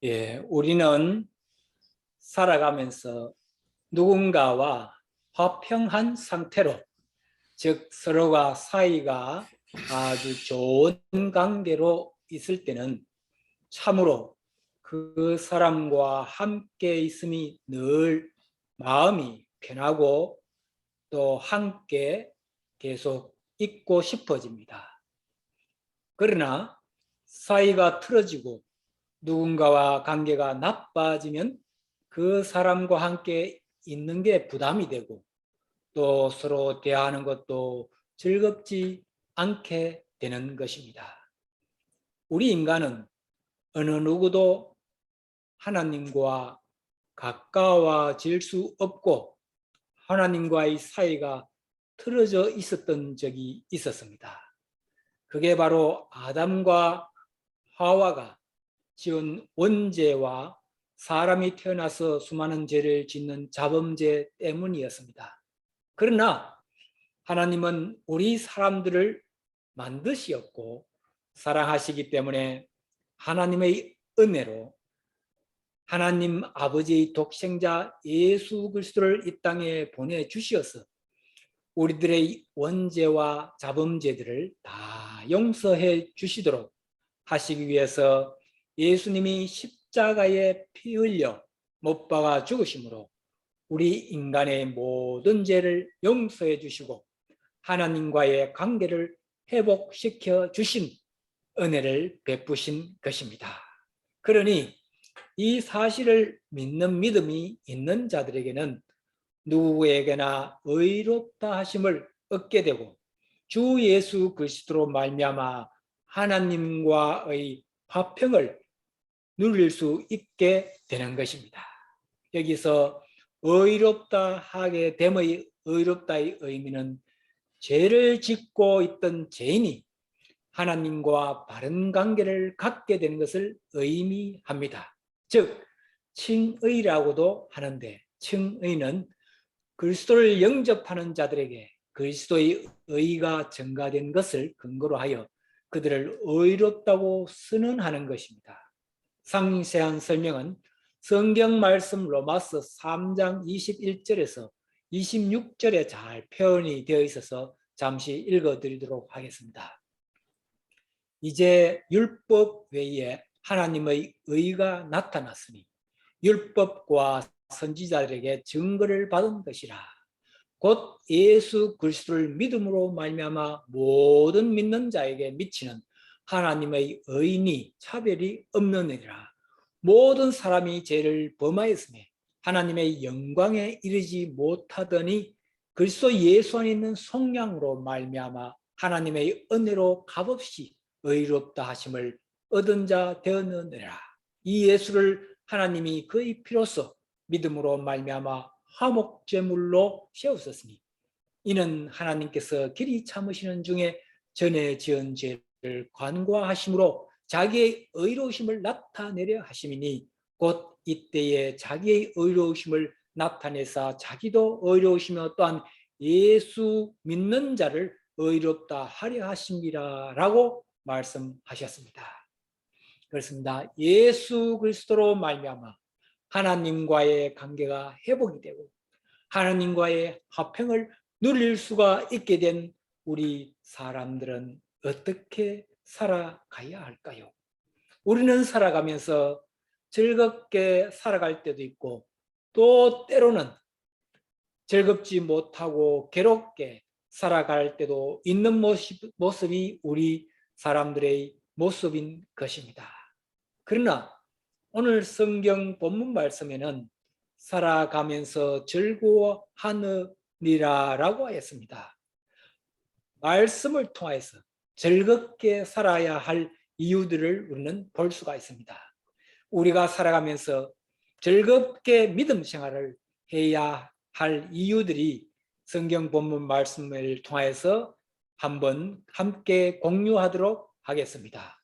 우리는 살아가면서 누군가와 화평한 상태로, 즉 서로가 사이가 아주 좋은 관계로 있을 때는 참으로 그 사람과 함께 있음이 늘 마음이 편하고 또 함께 계속 있고 싶어집니다. 그러나 사이가 틀어지고 누군가와 관계가 나빠지면 그 사람과 함께 있는 게 부담이 되고 또 서로 대화하는 것도 즐겁지 않게 되는 것입니다. 우리 인간은 어느 누구도 하나님과 가까워질 수 없고 하나님과의 사이가 틀어져 있었던 적이 있었습니다. 그게 바로 아담과 하와가 지은 원죄와 사람이 태어나서 수많은 죄를 짓는 자범죄 때문이었습니다. 그러나 하나님은 우리 사람들을 만드시었고 사랑하시기 때문에 하나님의 은혜로 하나님 아버지의 독생자 예수 그리스도를 이 땅에 보내주시어서 우리들의 원죄와 자범죄들을 다 용서해 주시도록 하시기 위해서 예수님이 십자가에 피 흘려 못 박아 죽으심으로 우리 인간의 모든 죄를 용서해 주시고 하나님과의 관계를 회복시켜 주신 은혜를 베푸신 것입니다. 그러니 이 사실을 믿는 믿음이 있는 자들에게는 누구에게나 의롭다 하심을 얻게 되고 주 예수 그리스도로 말미암아 하나님과의 화평을 누릴 수 있게 되는 것입니다. 여기서 의롭다 하게 됨의 의롭다의 의미는 죄를 짓고 있던 죄인이 하나님과 바른 관계를 갖게 되는 것을 의미합니다. 즉 칭의라고도 하는데 칭의는 그리스도를 영접하는 자들에게 그리스도의 의가 증가된 것을 근거로 하여 그들을 의롭다고 선언하는 것입니다. 상세한 설명은 성경 말씀 로마서 3장 21절에서 26절에 잘 표현이 되어 있어서 잠시 읽어드리도록 하겠습니다. 이제 율법 외에 하나님의 의가 나타났으니 율법과 선지자들에게 증거를 받은 것이라. 곧 예수 그리스도를 믿음으로 말미암아 모든 믿는 자에게 미치는 하나님의 의인이 차별이 없느니라. 모든 사람이 죄를 범하였으며 하나님의 영광에 이르지 못하더니 그리스도 예수 안에 있는 속량으로 말미암아 하나님의 은혜로 값없이 의롭다 하심을 얻은 자 되었느니라. 이 예수를 하나님이 그의 피로써 믿음으로 말미암아 화목제물로 세우셨으니 이는 하나님께서 길이 참으시는 중에 전에 지은 죄를 관과하심으로 자기의 의로우심을 나타내려 하심이니 곧 이때에 자기의 의로우심을 나타내사 자기도 의로우시며 또한 예수 믿는 자를 의롭다 하려 하심이라 라고 말씀하셨습니다. 그렇습니다. 예수 그리스도로 말미암아 하나님과의 관계가 회복이 되고 하나님과의 화평을 누릴 수가 있게 된 우리 사람들은 어떻게 살아가야 할까요? 우리는 살아가면서 즐겁게 살아갈 때도 있고 또 때로는 즐겁지 못하고 괴롭게 살아갈 때도 있는 모습이 우리 사람들의 모습인 것입니다. 그러나 오늘 성경 본문 말씀에는 살아가면서 즐거워하느니라라고 했습니다. 말씀을 통해서 즐겁게 살아야 할 이유들을 우리는 볼 수가 있습니다. 우리가 살아가면서 즐겁게 믿음 생활을 해야 할 이유들이 성경 본문 말씀을 통해서 한번 함께 공유하도록 하겠습니다.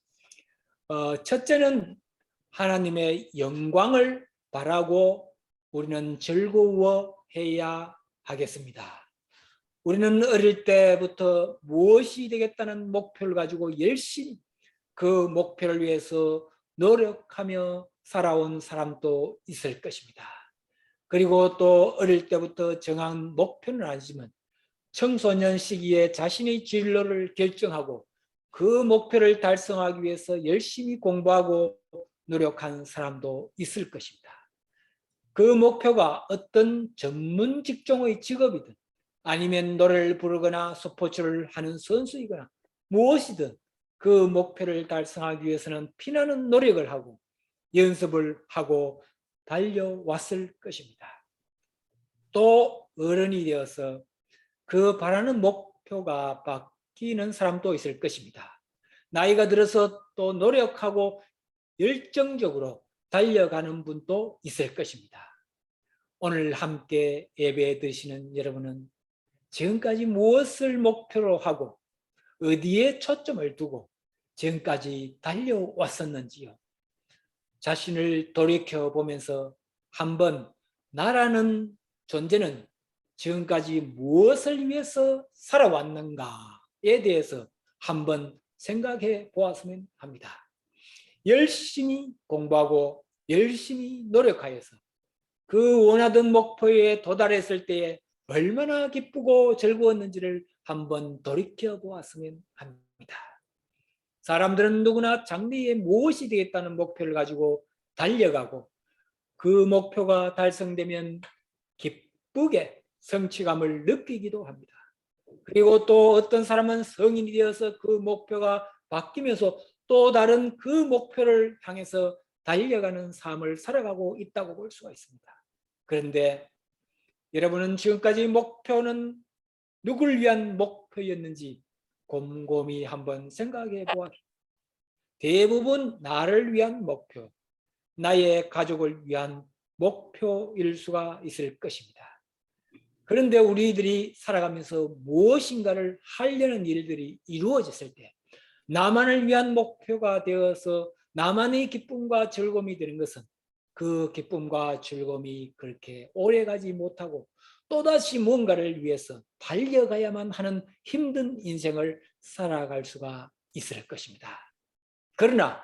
첫째는 하나님의 영광을 바라고 우리는 즐거워해야 하겠습니다. 우리는 어릴 때부터 무엇이 되겠다는 목표를 가지고 열심히 그 목표를 위해서 노력하며 살아온 사람도 있을 것입니다. 그리고 또 어릴 때부터 정한 목표는 아니지만 청소년 시기에 자신의 진로를 결정하고 그 목표를 달성하기 위해서 열심히 공부하고 노력한 사람도 있을 것입니다. 그 목표가 어떤 전문 직종의 직업이든 아니면 노래를 부르거나 스포츠를 하는 선수이거나 무엇이든 그 목표를 달성하기 위해서는 피나는 노력을 하고 연습을 하고 달려왔을 것입니다. 또 어른이 되어서 그 바라는 목표가 바뀌는 사람도 있을 것입니다. 나이가 들어서 또 노력하고 열정적으로 달려가는 분도 있을 것입니다. 오늘 함께 예배 드시는 여러분은 지금까지 무엇을 목표로 하고 어디에 초점을 두고 지금까지 달려왔었는지요? 자신을 돌이켜 보면서 한번 나라는 존재는 지금까지 무엇을 위해서 살아왔는가에 대해서 한번 생각해 보았으면 합니다. 열심히 공부하고 열심히 노력하여서 그 원하던 목표에 도달했을 때에 얼마나 기쁘고 즐거웠는지를 한번 돌이켜 보았으면 합니다. 사람들은 누구나 장래에 무엇이 되겠다는 목표를 가지고 달려가고 그 목표가 달성되면 기쁘게 성취감을 느끼기도 합니다. 그리고 또 어떤 사람은 성인이 되어서 그 목표가 바뀌면서 또 다른 그 목표를 향해서 달려가는 삶을 살아가고 있다고 볼 수가 있습니다. 그런데 여러분은 지금까지 목표는 누굴 위한 목표였는지 곰곰이 한번 생각해 보았습니다. 대부분 나를 위한 목표, 나의 가족을 위한 목표일 수가 있을 것입니다. 그런데 우리들이 살아가면서 무엇인가를 하려는 일들이 이루어졌을 때 나만을 위한 목표가 되어서 나만의 기쁨과 즐거움이 되는 것은 그 기쁨과 즐거움이 그렇게 오래가지 못하고 또다시 뭔가를 위해서 달려가야만 하는 힘든 인생을 살아갈 수가 있을 것입니다. 그러나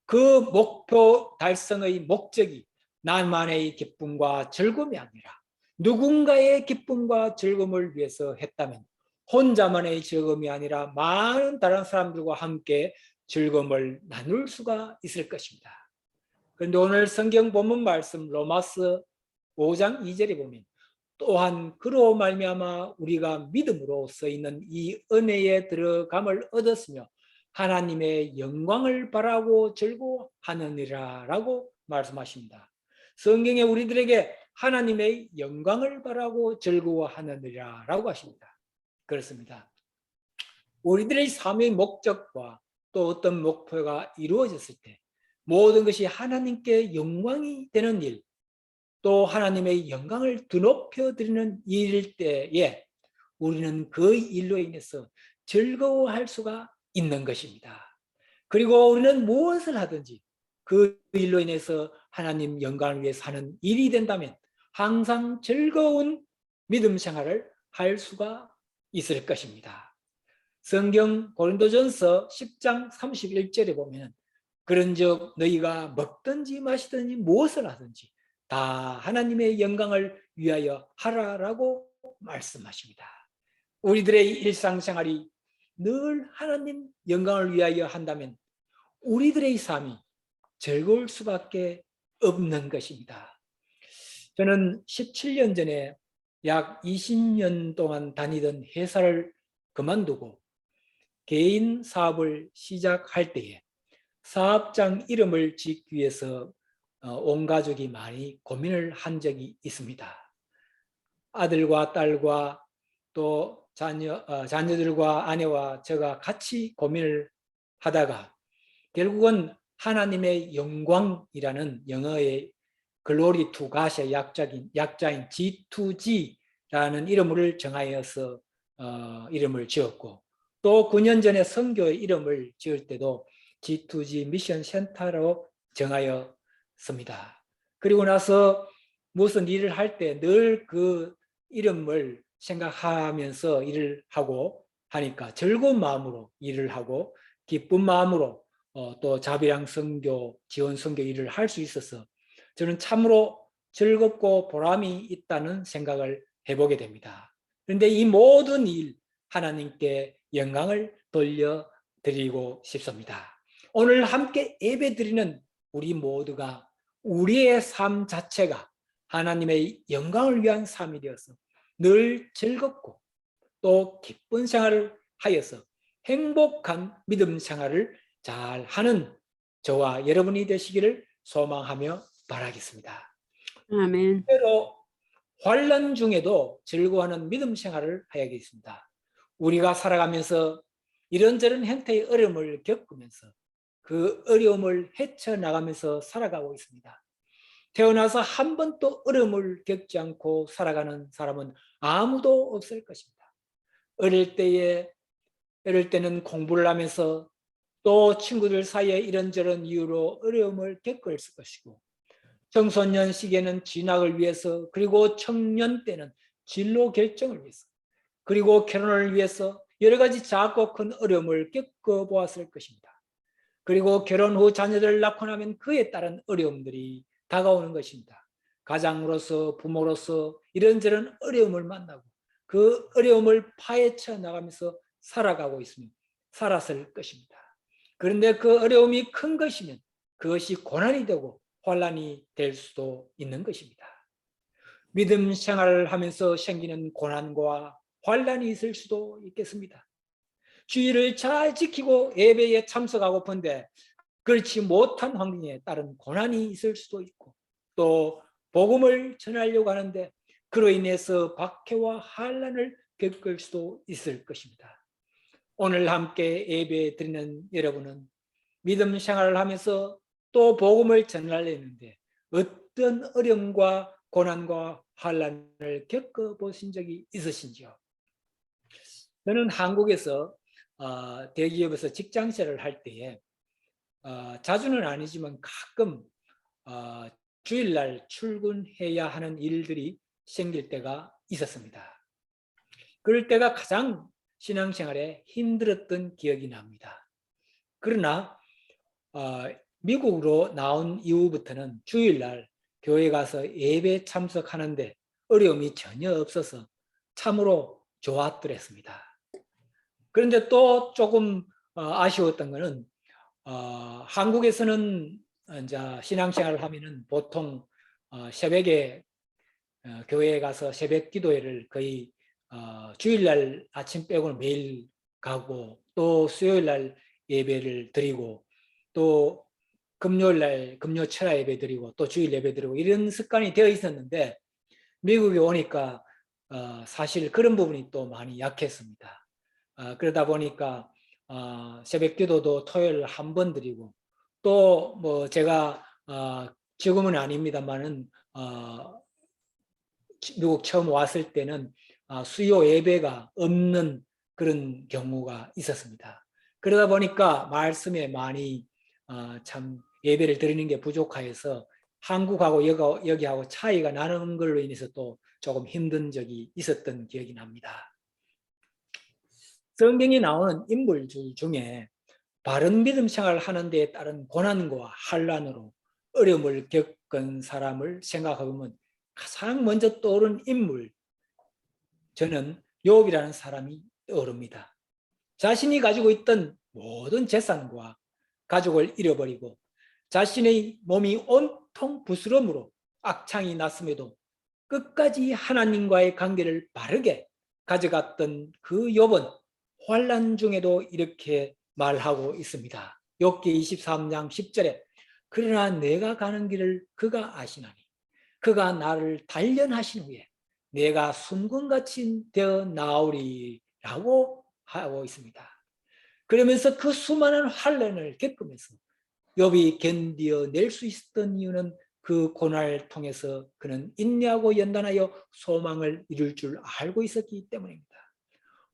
그 목표 달성의 목적이 나만의 기쁨과 즐거움이 아니라 누군가의 기쁨과 즐거움을 위해서 했다면 혼자만의 즐거움이 아니라 많은 다른 사람들과 함께 즐거움을 나눌 수가 있을 것입니다. 그런데 오늘 성경 본문 말씀 로마서 5장 2절에 보면 또한 그로 말미암아 우리가 믿음으로 써 있는 이 은혜에 들어감을 얻었으며 하나님의 영광을 바라고 즐거워하느니라 라고 말씀하십니다. 성경에 우리들에게 하나님의 영광을 바라고 즐거워하느니라 라고 하십니다. 그렇습니다. 우리들의 삶의 목적과 또 어떤 목표가 이루어졌을 때 모든 것이 하나님께 영광이 되는 일, 또 하나님의 영광을 드높여 드리는 일일 때에 우리는 그 일로 인해서 즐거워할 수가 있는 것입니다. 그리고 우리는 무엇을 하든지 그 일로 인해서 하나님 영광을 위해서 하는 일이 된다면 항상 즐거운 믿음 생활을 할 수가 있을 것입니다. 성경 고린도전서 10장 31절에 보면 그런즉 너희가 먹든지 마시든지 무엇을 하든지 다 하나님의 영광을 위하여 하라라고 말씀하십니다. 우리들의 일상생활이 늘 하나님 영광을 위하여 한다면 우리들의 삶이 즐거울 수밖에 없는 것입니다. 저는 17년 전에 약 20년 동안 다니던 회사를 그만두고 개인 사업을 시작할 때에 사업장 이름을 짓기 위해서 온 가족이 많이 고민을 한 적이 있습니다. 아들과 딸과 또 자녀들과 아내와 제가 같이 고민을 하다가 결국은 하나님의 영광이라는 영어의 글로리 투 갓의 약자인 G2G라는 이름을 정하여서 이름을 지었고 또 9년 전에 선교의 이름을 지을 때도 G2G 미션 센터로 정하였습니다. 그리고 나서 무슨 일을 할 때 늘 그 이름을 생각하면서 일을 하고 하니까 즐거운 마음으로 일을 하고 기쁜 마음으로 또 자비랑 선교, 지원 선교 일을 할 수 있어서 저는 참으로 즐겁고 보람이 있다는 생각을 해보게 됩니다. 그런데 이 모든 일 하나님께 영광을 돌려드리고 싶습니다. 오늘 함께 예배드리는 우리 모두가 우리의 삶 자체가 하나님의 영광을 위한 삶이 되어서 늘 즐겁고 또 기쁜 생활을 하여서 행복한 믿음 생활을 잘 하는 저와 여러분이 되시기를 소망하며 바라겠습니다. 아멘. 때로 환난 중에도 즐거워하는 믿음 생활을 해야겠습니다. 우리가 살아가면서 이런저런 형태의 어려움을 겪으면서 그 어려움을 헤쳐나가면서 살아가고 있습니다. 태어나서 한 번도 어려움을 겪지 않고 살아가는 사람은 아무도 없을 것입니다. 어릴 때는 공부를 하면서 또 친구들 사이에 이런저런 이유로 어려움을 겪을 것이고, 청소년 시기에는 진학을 위해서, 그리고 청년 때는 진로 결정을 위해서, 그리고 결혼을 위해서 여러 가지 작고 큰 어려움을 겪어보았을 것입니다. 그리고 결혼 후 자녀들을 낳고 나면 그에 따른 어려움들이 다가오는 것입니다. 가장으로서, 부모로서 이런저런 어려움을 만나고 그 어려움을 파헤쳐 나가면서 살아가고 있으면 살았을 것입니다. 그런데 그 어려움이 큰 것이면 그것이 고난이 되고 환난이 될 수도 있는 것입니다. 믿음 생활을 하면서 생기는 고난과 환난이 있을 수도 있겠습니다. 주의를 잘 지키고 예배에 참석하고픈데 그렇지 못한 환경에 따른 고난이 있을 수도 있고, 또 복음을 전하려고 하는데 그로 인해서 박해와 환난을 겪을 수도 있을 것입니다. 오늘 함께 예배 드리는 여러분은 믿음 생활을 하면서 또 복음을 전하려는데 어떤 어려움과 고난과 환난을 겪어보신 적이 있으신지요? 저는 한국에서 대기업에서 직장생활을 할 때에 자주는 아니지만 가끔 주일날 출근해야 하는 일들이 생길 때가 있었습니다. 그럴 때가 가장 신앙생활에 힘들었던 기억이 납니다. 그러나 미국으로 나온 이후부터는 주일날 교회 가서 예배 참석하는데 어려움이 전혀 없어서 참으로 좋았더랬습니다. 그런데 또 조금 아쉬웠던 것은 한국에서는 이제 신앙생활을 하면은 보통 새벽에 교회에 가서 새벽 기도회를 거의 주일날 아침 빼고는 매일 가고, 또 수요일날 예배를 드리고, 또 금요일날 금요 철야 예배 드리고, 또 주일 예배 드리고, 이런 습관이 되어 있었는데 미국에 오니까 사실 그런 부분이 또 많이 약했습니다. 그러다 보니까 새벽 기도도 토요일 한 번 드리고, 또 뭐 제가 지금은 아닙니다만은 미국 처음 왔을 때는 수요 예배가 없는 그런 경우가 있었습니다. 그러다 보니까 말씀에 많이 참 예배를 드리는 게 부족해서 한국하고 여기하고 차이가 나는 걸로 인해서 또 조금 힘든 적이 있었던 기억이 납니다. 성경에 나오는 인물들 중에 바른 믿음 생활을 하는 데에 따른 고난과 환난으로 어려움을 겪은 사람을 생각해보면 가장 먼저 떠오른 인물, 저는 욥이라는 사람이 떠오릅니다. 자신이 가지고 있던 모든 재산과 가족을 잃어버리고 자신의 몸이 온통 부스럼으로 악창이 났음에도 끝까지 하나님과의 관계를 바르게 가져갔던 그 욥은 환난 중에도 이렇게 말하고 있습니다. 욥기 23장 10절에 그러나 내가 가는 길을 그가 아시나니 그가 나를 단련하신 후에 내가 숨금같이 되어 나오리라고 하고 있습니다. 그러면서 그 수많은 환난을 겪으면서 욥이 견디어낼 수 있었던 이유는 그 고난을 통해서 그는 인내하고 연단하여 소망을 이룰 줄 알고 있었기 때문입니다.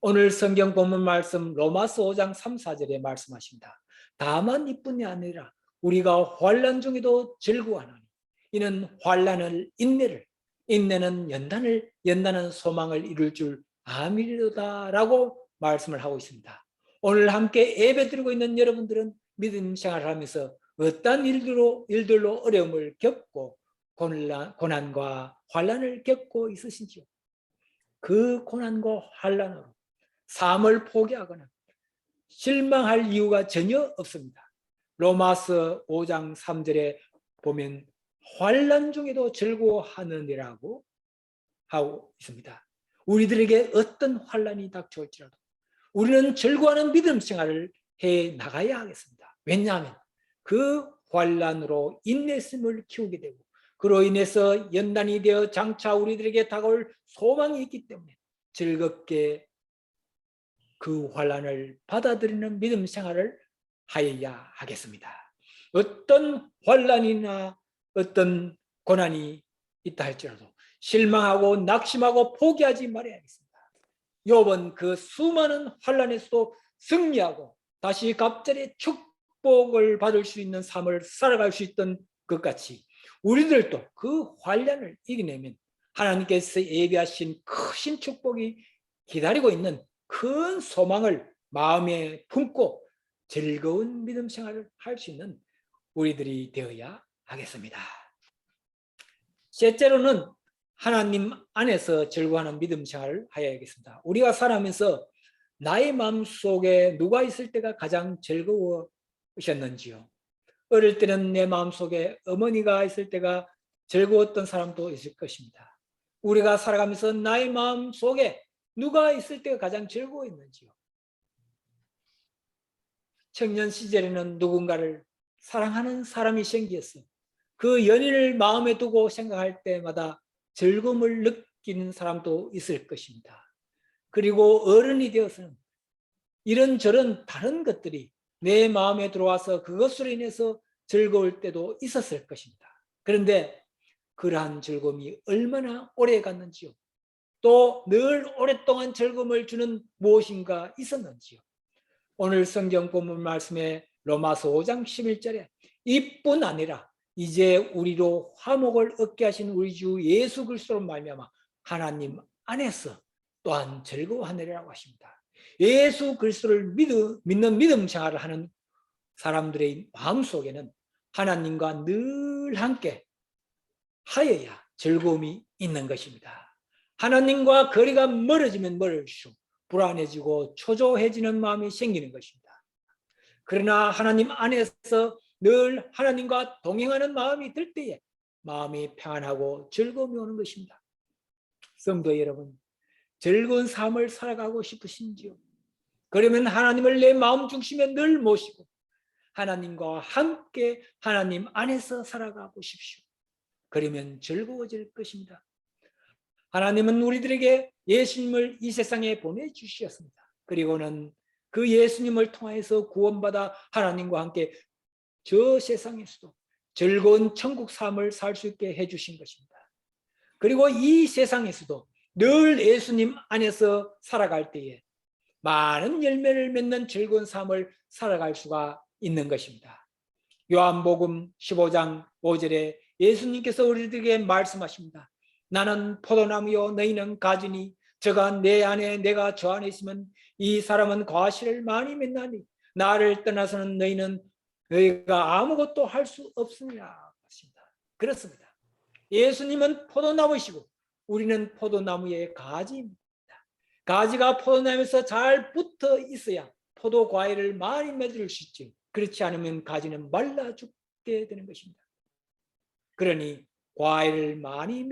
오늘 성경 본문 말씀 로마서 5장 3, 4절에 말씀하십니다. 다만 이뿐이 아니라 우리가 환난 중에도 즐거워하나니 이는 환난을 인내를, 인내는 연단을, 연단은 소망을 이룰 줄 아미로다라고 말씀을 하고 있습니다. 오늘 함께 예배드리고 있는 여러분들은 믿음 생활을 하면서 어떤 일들로 어려움을 겪고 고난과 환난을 겪고 있으신지요? 그 고난과 환난으로 삶을 포기하거나 실망할 이유가 전혀 없습니다. 로마서 5장 3절에 보면 환난 중에도 즐거워하느니라고 하고 있습니다. 우리들에게 어떤 환난이 닥쳐올지라도 우리는 즐거워하는 믿음 생활을 해 나가야 하겠습니다. 왜냐하면 그 환난으로 인내심을 키우게 되고 그로 인해서 연단이 되어 장차 우리들에게 다가올 소망이 있기 때문에 즐겁게 그 환난을 받아들이는 믿음 생활을 하여야 하겠습니다. 어떤 환난이나 어떤 고난이 있다 할지라도 실망하고 낙심하고 포기하지 말아야 하겠습니다. 욥은 그 수많은 환난에서도 승리하고 다시 갑자기 축복을 받을 수 있는 삶을 살아갈 수 있던 것 같이 우리들도 그 환난을 이겨내면 하나님께서 예비하신 크신 축복이 기다리고 있는 큰 소망을 마음에 품고 즐거운 믿음 생활을 할 수 있는 우리들이 되어야 하겠습니다. 셋째로는 하나님 안에서 즐거워하는 믿음 생활을 하여야겠습니다. 우리가 살아가면서 나의 마음속에 누가 있을 때가 가장 즐거우셨는지요? 어릴 때는 내 마음속에 어머니가 있을 때가 즐거웠던 사람도 있을 것입니다. 우리가 살아가면서 나의 마음속에 누가 있을 때가 가장 즐거웠는지요? 청년 시절에는 누군가를 사랑하는 사람이 생겼어. 그 연인을 마음에 두고 생각할 때마다 즐거움을 느끼는 사람도 있을 것입니다. 그리고 어른이 되어서는 이런저런 다른 것들이 내 마음에 들어와서 그것으로 인해서 즐거울 때도 있었을 것입니다. 그런데 그러한 즐거움이 얼마나 오래 갔는지요? 또 늘 오랫동안 즐거움을 주는 무엇인가 있었는지요? 오늘 성경 본문 말씀에 로마서 5장 11절에 이뿐 아니라 이제 우리로 화목을 얻게 하신 우리 주 예수 그리스도로 말미암아 하나님 안에서 또한 즐거워하느라고 하십니다. 예수 그리스도를 믿는 믿음 생활을 하는 사람들의 마음속에는 하나님과 늘 함께 하여야 즐거움이 있는 것입니다. 하나님과 거리가 멀어지면 멀어질수록 불안해지고 초조해지는 마음이 생기는 것입니다. 그러나 하나님 안에서 늘 하나님과 동행하는 마음이 들 때에 마음이 평안하고 즐거움이 오는 것입니다. 성도 여러분, 즐거운 삶을 살아가고 싶으신지요? 그러면 하나님을 내 마음 중심에 늘 모시고 하나님과 함께 하나님 안에서 살아가 보십시오. 그러면 즐거워질 것입니다. 하나님은 우리들에게 예수님을 이 세상에 보내주셨습니다. 그리고는 그 예수님을 통해서 구원받아 하나님과 함께 저 세상에서도 즐거운 천국 삶을 살 수 있게 해주신 것입니다. 그리고 이 세상에서도 늘 예수님 안에서 살아갈 때에 많은 열매를 맺는 즐거운 삶을 살아갈 수가 있는 것입니다. 요한복음 15장 5절에 예수님께서 우리들에게 말씀하십니다. 나는 포도나무요 너희는 가지니 저가 내 안에 내가 저 안에 있으면 이 사람은 과실을 많이 맺나니 나를 떠나서는 너희가 아무것도 할 수 없으리라 하십니다. 그렇습니다. 예수님은 포도나무이시고 우리는 포도나무의 가지입니다. 가지가 포도나무에서 잘 붙어 있어야 포도 과일을 많이 맺을 수 있지. 그렇지 않으면 가지는 말라 죽게 되는 것입니다. 그러니 과일을 많이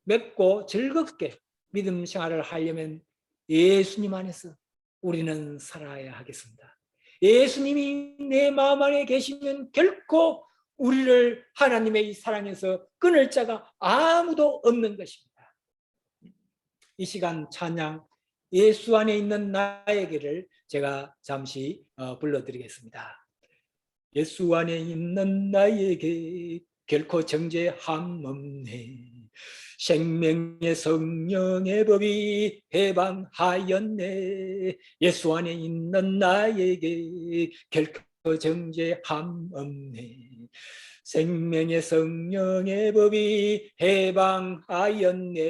맺고 즐겁게 믿음 생활을 하려면 예수님 안에서 우리는 살아야 하겠습니다. 예수님이 내 마음 안에 계시면 결코 우리를 하나님의 사랑에서 끊을 자가 아무도 없는 것입니다. 이 시간 찬양 예수 안에 있는 나에게를 제가 잠시 불러드리겠습니다. 예수 안에 있는 나에게 결코 정죄함 없네. 생명의 성령의 법이 해방하였네. 예수 안에 있는 나에게 결코 정죄함 없네. 생명의 성령의 법이 해방하였네.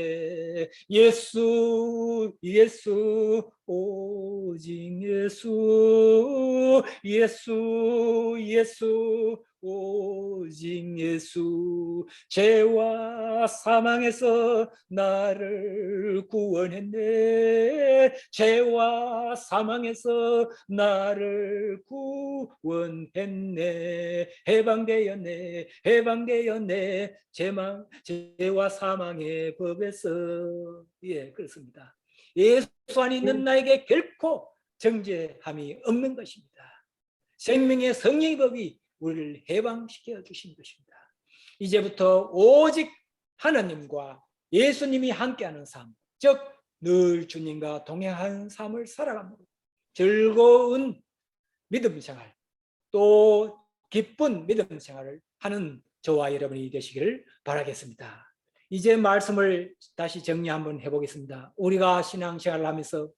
예수 예수 오직 예수 예수 예수 오직 예수. 죄와 사망에서 나를 구원했네. 죄와 사망에서 나를 구원했네. 해방되었네. 해방되었네. 죄와 사망의 법에서. 예, 그렇습니다. 예수 안에 있는 나에게 결코 정죄함이 없는 것입니다. 생명의 성령의 법이 우리를 해방시켜 주신 것입니다. 이제부터 오직 하나님과 예수님이 함께하는 삶, 즉 늘 주님과 동행하는 삶을 살아가므로 즐거운 믿음 생활, 또 기쁜 믿음 생활을 하는 저와 여러분이 되시기를 바라겠습니다. 이제 말씀을 다시 정리 한번 해보겠습니다. 우리가 신앙생활을 하면서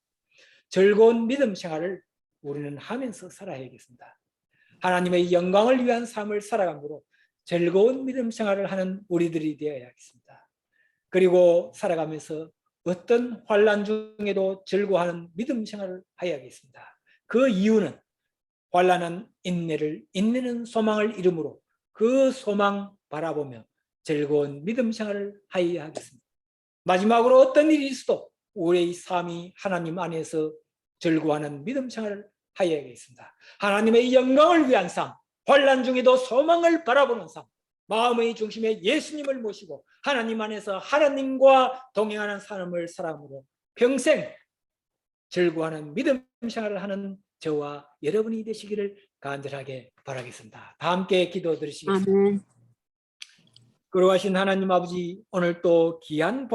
즐거운 믿음 생활을 우리는 하면서 살아야겠습니다. 하나님의 영광을 위한 삶을 살아감으로 즐거운 믿음 생활을 하는 우리들이 되어야겠습니다. 그리고 살아가면서 어떤 환난 중에도 즐거워하는 믿음 생활을 해야겠습니다. 그 이유는 환난은 인내를, 인내는 소망을 이루므로 그 소망 바라보며 즐거운 믿음 생활을 하여야 하겠습니다. 마지막으로 어떤 일이 있어도 우리의 삶이 하나님 안에서 즐거워하는 믿음 생활을 하여야겠습니다. 하나님의 영광을 위한 삶, 환난 중에도 소망을 바라보는 삶, 마음의 중심에 예수님을 모시고 하나님 안에서 하나님과 동행하는 삶을 살아가므로 평생 즐거워하는 믿음 생활을 하는 저와 여러분이 되시기를 간절하게 바라겠습니다. 다 함께 기도드리시겠습니다. 아멘. 걸어가신 하나님 아버지, 오늘 또 귀한